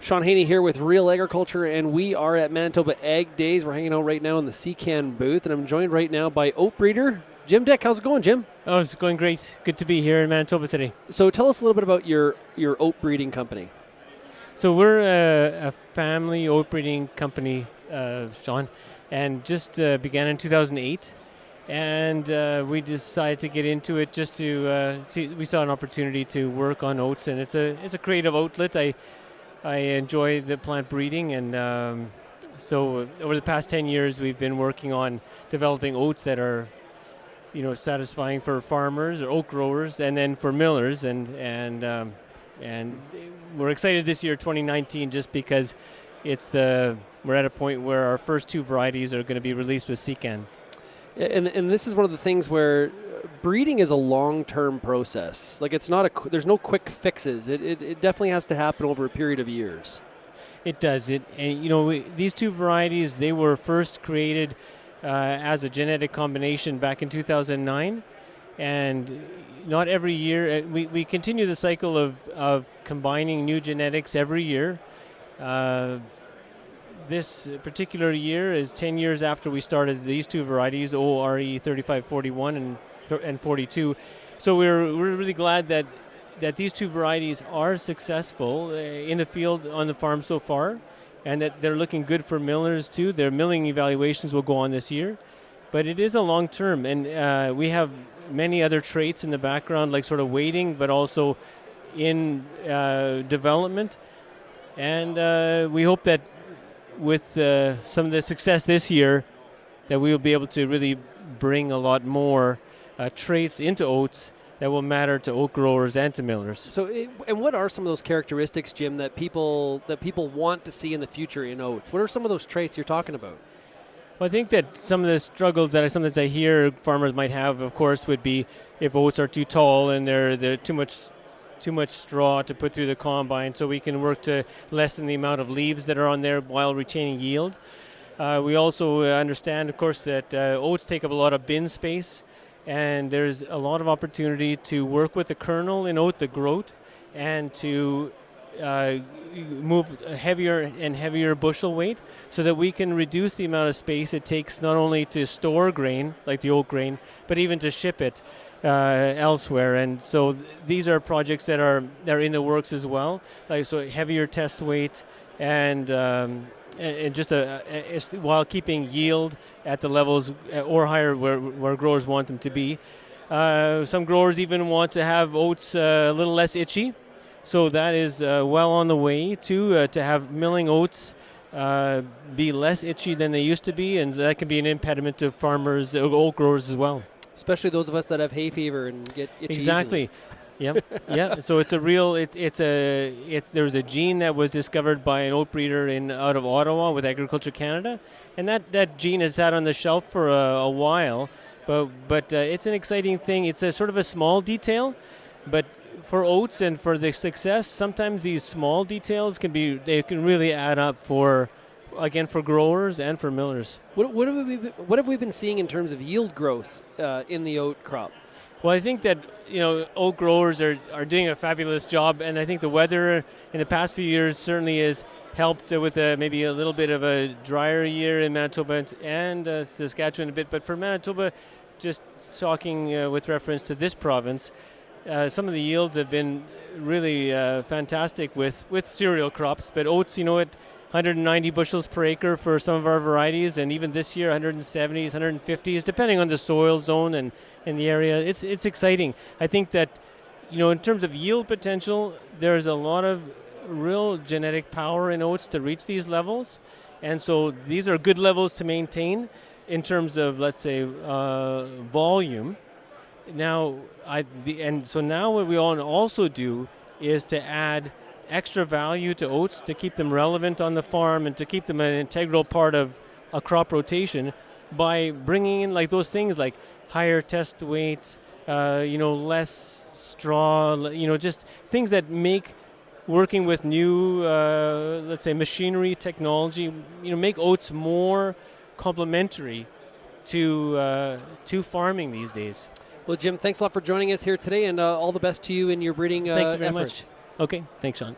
Sean Haney here with Real Agriculture, and we are at Manitoba Ag Days. We're hanging out right now in the CCAN booth, and I'm joined right now by oat breeder Jim Dick. How's it going, Jim? Oh, it's going great. Good to be here in Manitoba today. So tell us a little bit about your oat breeding company. So we're a family oat breeding company, Sean, and just began in 2008. And we decided to get into it just to see. We saw an opportunity to work on oats, and it's a creative outlet. I enjoy the plant breeding, and so over the past 10 years, we've been working on developing oats that are, satisfying for farmers or oat growers, and then for millers, and we're excited this year, 2019, just because we're at a point where our first two varieties are going to be released with CCAN. And this is one of the things where breeding is a long-term process. Like there's no quick fixes. It definitely has to happen over a period of years. It does. These two varieties, they were first created as a genetic combination back in 2009, and not every year. We continue the cycle of combining new genetics every year. This particular year is 10 years after we started these two varieties, ORE 3541 and 42. So we're really glad that these two varieties are successful in the field on the farm so far, and that they're looking good for millers too. Their milling evaluations will go on this year, but it is a long term, and we have many other traits in the background, like sort of waiting, but also in development. And we hope that with some of the success this year, that we will be able to really bring a lot more traits into oats that will matter to oat growers and to millers. So, and what are some of those characteristics, Jim, that people want to see in the future in oats? What are some of those traits you're talking about? Well, I think that some of the struggles that sometimes I hear farmers might have, of course, would be if oats are too tall and they're too much straw to put through the combine, so we can work to lessen the amount of leaves that are on there while retaining yield. We also understand, of course, that oats take up a lot of bin space, and there's a lot of opportunity to work with the kernel in oat, the groat, and to move heavier and heavier bushel weight so that we can reduce the amount of space it takes not only to store grain, like the oat grain, but even to ship it elsewhere. And so these are projects that are in the works as well, like so heavier test weight and just while keeping yield at the levels or higher where growers want them to be. Some growers even want to have oats a little less itchy, so that is well on the way to have milling oats be less itchy than they used to be, and that can be an impediment to farmers, oat growers as well. Especially those of us that have hay fever and get itchy exactly. Easily. Yeah. So it's a real. There's a gene that was discovered by an oat breeder out of Ottawa with Agriculture Canada, and that gene has sat on the shelf for a while. But it's an exciting thing. It's a sort of a small detail, but for oats and for the success, sometimes these small details can really add up for growers and for millers. What have we been seeing in terms of yield growth in the oat crop? Well, I think that oat growers are doing a fabulous job, and I think the weather in the past few years certainly has helped with maybe a little bit of a drier year in Manitoba and Saskatchewan a bit. But for Manitoba, just talking with reference to this province, some of the yields have been really fantastic with cereal crops, but oats, at 190 bushels per acre for some of our varieties, and even this year 170s, 150s, depending on the soil zone and the area. It's exciting. I think that, in terms of yield potential, there's a lot of real genetic power in oats to reach these levels, and so these are good levels to maintain in terms of, let's say, volume. Now, now what we want to also do is to add extra value to oats to keep them relevant on the farm and to keep them an integral part of a crop rotation by bringing in like those things like higher test weight, less straw, just things that make working with new, let's say, machinery technology, make oats more complementary to farming these days. Well, Jim, thanks a lot for joining us here today, and all the best to you in your breeding Thank you very efforts. much. Okay, thanks, Sean.